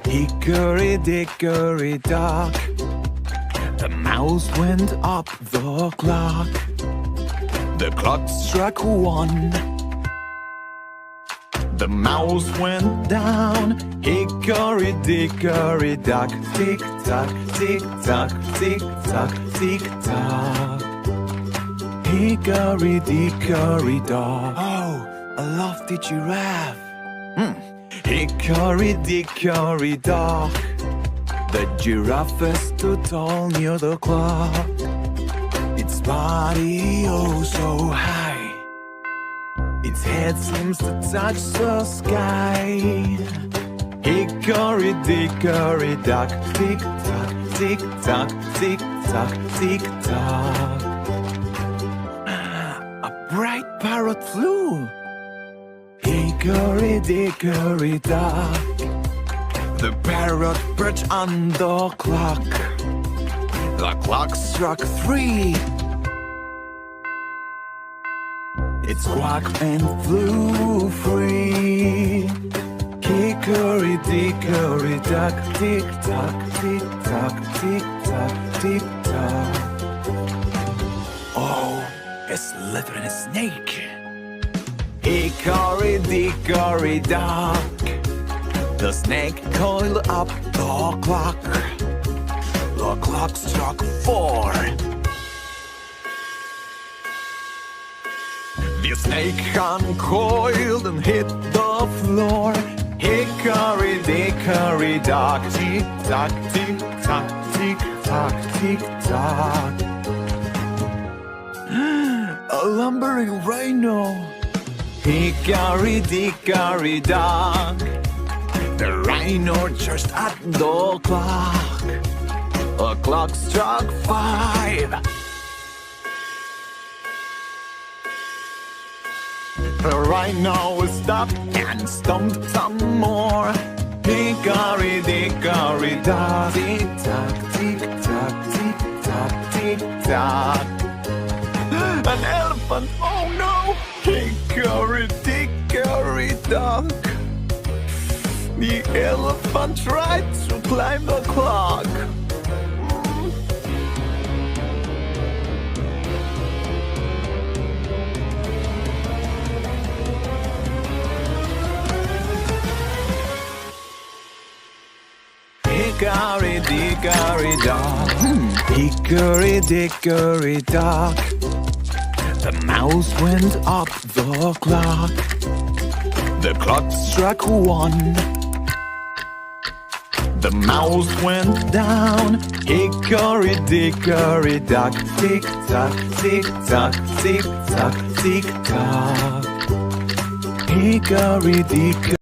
Hickory-dickory dock, the mouse went up the clock. The clock struck 1. The mouse went down. Hickory-dickory dock, tick-tock, tick-tock, tick-tock, tick-tock. Hickory-dickory dock. Oh, a lofty giraffe. Hickory-dickory dock, the giraffe stood tall near the clock. Its body oh so high, its head seems to touch the sky. Hickory-dickory dock, tick-tock, tick-tock, tick-tock, tick-tock. A bright parrot flew. Hickory-dickory dock, the parrot perched on the clock. The clock struck 3. It squawked and flew free. Hickory-dickory dock, tick-tock, tick-tock, tick-tock, tick-tock. Oh, a slithering snake. Hickory-dickory dock, the snake coiled up the clock. The clock struck 4. The snake uncoiled and hit the floor. Hickory-dickory dock, tick-tock, tick-tock, tick-tock, tick-tock. A lumbering rhino. Hickory-dickory dock, the rhino charged at the clock. The clock struck 5. The rhino stopped and stomped some more. Hickory-dickory dock, tick-tock, tick-tock, tick-tock, tick-tock. An elephant, oh no! Hickory-dickory dock, the elephant tried to climb the clock. Hickory-dickory dock, Hickory-dickory dock, the mouse went up the clock. The clock struck 1. The mouse went down. Hickory-dickory dock, tick-tock, tick-tock, tick-tock, tick-tock. Hickory-dickory